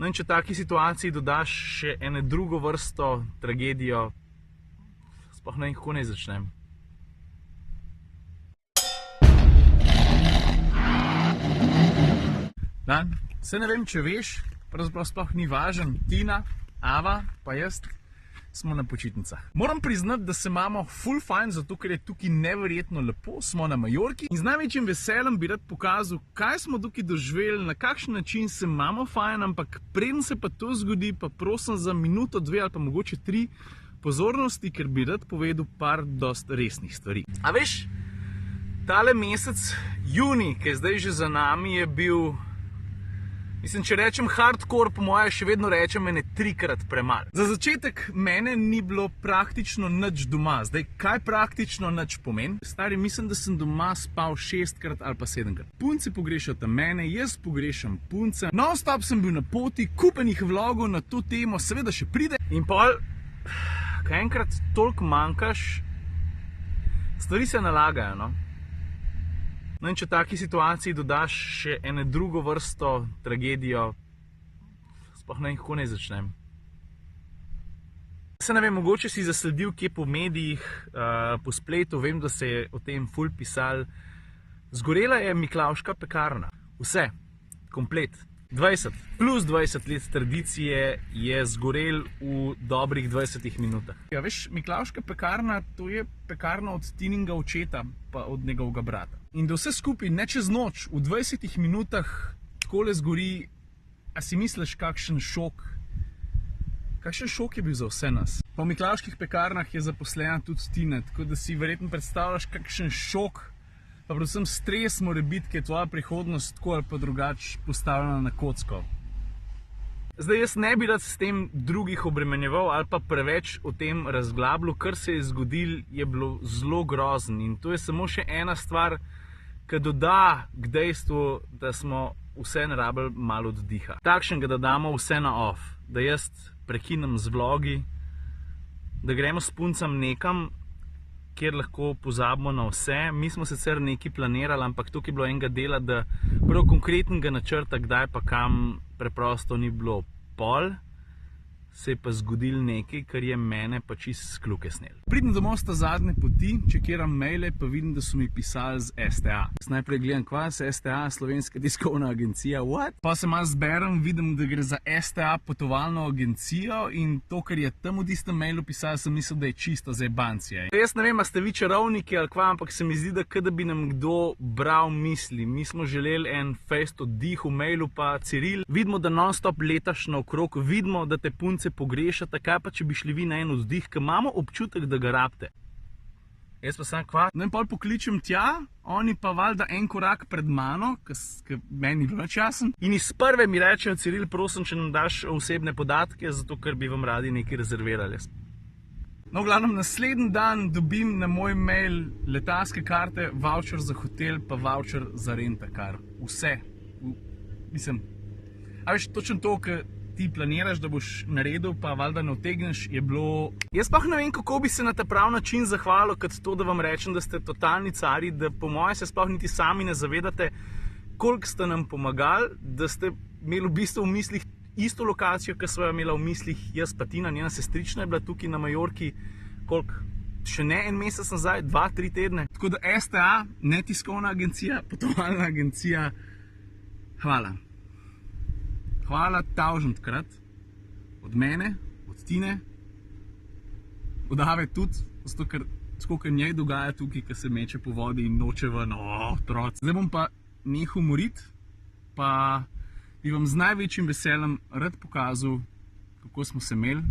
No in če v taki situaciji dodaš še eno drugo vrsto tragedijo, sploh ne vem, kako naj začnem. Dan, se ne vem, če veš, pravzaprav sploh ni važen, Tina, Ava pa jaz smo na počitnicah. Moram priznati, da se imamo ful fajn, zato ker je tukaj neverjetno lepo, smo na Majorki in z največjim veseljem bi rad pokazal, kaj smo tukaj doživeli, na kakšen način se imamo fajn, ampak preden se pa to zgodi, pa prosim za minuto, dve ali pa mogoče 3 pozornosti, ker bi rad povedal par dost resnih stvari. A veš, tale mesec, juni, ki je zdaj že za nami, je bil, mislim, če rečem hardcore, po moje še vedno rečem ene 3-krat premalo. Za začetek mene ni bilo praktično nič doma. Zdaj, kaj praktično nič pomeni? Stari, mislim, da sem doma spal 6-krat ali pa 7-krat. Punci pogrešate mene, jaz pogrešam punce. Non-stop sem bil na poti, kupenih vlogov na to temo, seveda še pride. In pol, kaj enkrat toliko manjkaš, stvari se nalagajo, no. No in če v taki situaciji dodaš še eno drugo vrsto tragedijo, sploh ne vem, kako naj začnem. Se ne vem, mogoče si zasledil kje po medijih, po spletu, vem, da se je o tem ful pisal. Zgorela je Miklavška pekarna. Vse, komplet. 20 plus 20 let tradicije je zgorel v dobrih 20 minutah. Ja, veš, Miklavška pekarna, to je pekarna od Tininga očeta, pa od njegovega brata. In da vse skupaj, ne čez noč, v 20 minutah takole zgori, a si misliš, kakšen šok? Kakšen šok je bil za vse nas? Po Miklavških pekarnah je zaposlena tudi Tina, tako da si verjetno predstavljaš, kakšen šok, pa predvsem stres mora biti, ker je tvoja prihodnost tako ali pa drugače postavljena na kocko. Zdaj, jaz ne bi rad s tem drugih obremenjeval ali pa preveč o tem razglabljal, kar se je zgodilo, je bilo zelo grozno in to je samo še ena stvar, ki doda k dejstvu, da smo vse rabili malo oddiha. Takšnega, da damo vse na off, da jaz prekinem z vlogi, da gremo s puncem nekam, kjer lahko pozabimo na vse. Mi smo sicer nekaj planirali, ampak tukaj je bilo enega dela, da prav konkretnega načrta, kdaj pa kam, preprosto ni bilo. Pol se je pa zgodilo nekaj, kar je mene pa čisto s kljuke snel. Pridem domov sta zadnje poti, čekiram maile, pa vidim, da so mi pisali z STA. Najprej gledam, kva se STA, Slovenska tiskovna agencija, what? Pa se malo zberem, vidim, da gre za STA potovalno agencijo in to, kar je tam v tistem mailu pisali, sem mislil, da je čisto zajebancija. Jaz ne vem, a ste vi čarovniki ali kva, ampak se mi zdi, da kada bi nam kdo bral misli. Mi smo želeli en fejst oddih v mailu, pa Ciril, vidimo, da non-stop letaš naokrog, vidimo, da te punce pogrešate, kaj pa če bi šli vi na en oddih, ker imamo občutek, da ga rabite. Jaz pa sem kva, no in pol pokličem tja, oni pa valjda en korak pred mano, ker meni ni bilo nič jasen. In iz prve mi rečejo, Ciril, prosim, če nam daš osebne podatke, zato ker bi vam radi nekaj rezervirali. No, v glavnem, naslednji dan dobim na moj mail letalske karte, voucher za hotel, pa voucher za rentakar. Vse. Mislim, a veš, točno to, ker ti planiraš, da boš naredil, pa valjda ne utegneš, je bilo... Jaz pa ne vem, kako bi se na ta prav način zahvalil, kot to, da vam rečem, da ste totalni cari, da po moje se sploh niti sami ne zavedate, koliko ste nam pomagali, da ste imeli v bistvu v mislih isto lokacijo, ki sva jo imela v mislih jaz pa Tina, njena sestrična je bila tukaj na Majorki, koliko? Še ne en mesec nazaj, 2-3 tedne. Tako da STA, ne tiskovna agencija, potovalna agencija, hvala. Hvala tavžentkrat od mene, od Tine, od Ave tudi, zato ker skoliko njej dogaja tukaj, ko se meče po vodi in noče ven, otroci. Zdaj bom pa nehal moriti, pa bi vam z največjim veseljem rad pokazal, kako smo se imeli,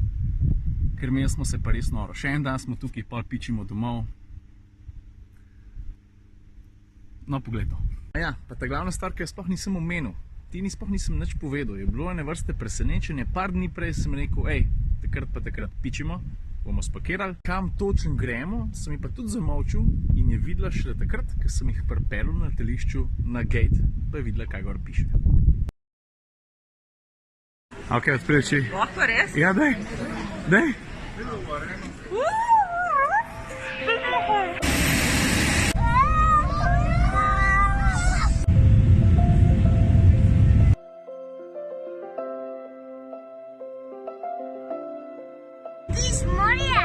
ker imeli smo se pa res noro. Še en dan smo tukaj, pol pičimo domov. No, poglej to. Ja, pa ta glavna stvar, ki jo sploh nisem omenil, Tini sploh nisem nič povedal, je bilo ene vrste presenečenje, par dni prej sem rekel, ej, takrat pa takrat pičimo, bomo spakirali. Kam točno gremo, sem ji pa tudi zamolčil in je videla šele takrat, ker sem jih pripeljal na letališču na gate, pa je videla, kaj gor piše. Ok, odpri oči. Lahko res? Ja, daj. Daj. Morje!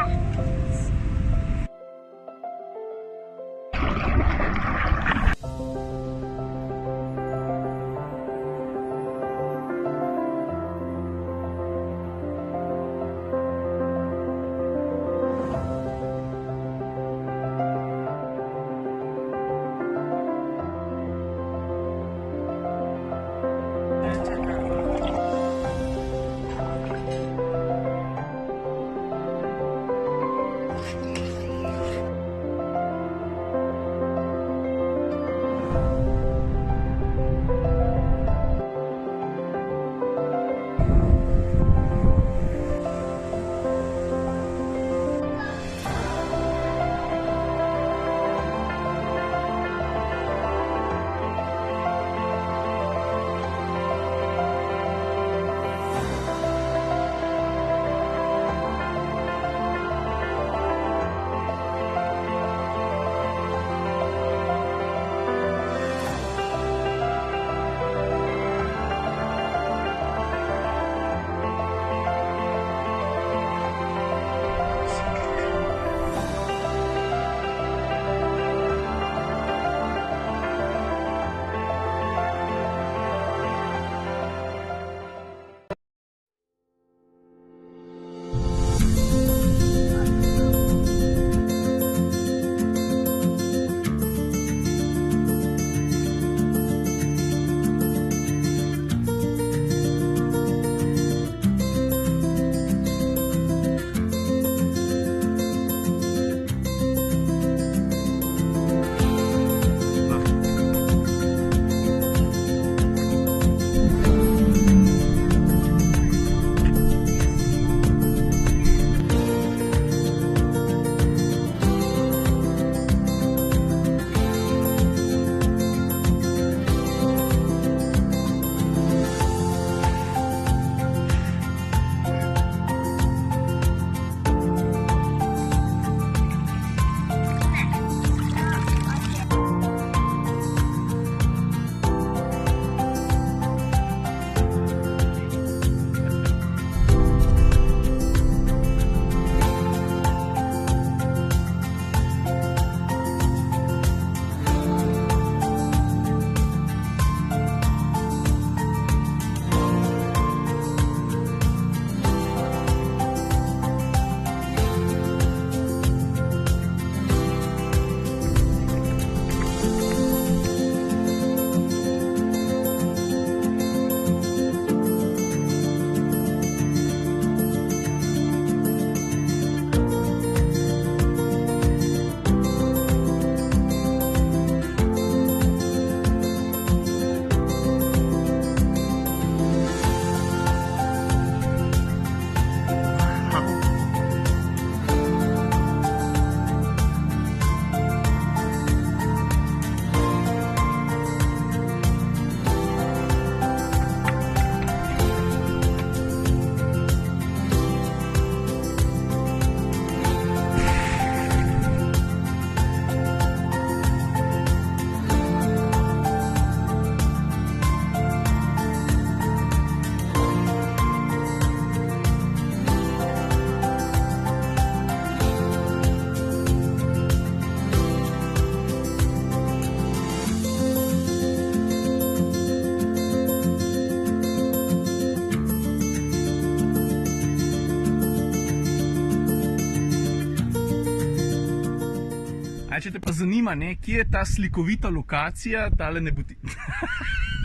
Če te pa zanima, kje je ta slikovita lokacija, tale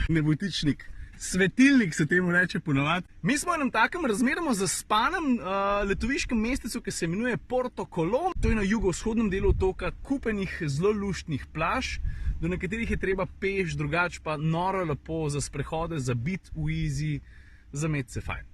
nebotičnik, svetilnik se temu reče ponavadi. Mi smo v enem takem razmeroma zaspanem letoviškem mestecu, ki se imenuje Porto Colom. To je na jugovzhodnem delu otoka, kupenih zelo luštnih plaž, do nekaterih je treba peš, drugače pa noro lepo za sprehode, za bit v easy, za imeti se fajn.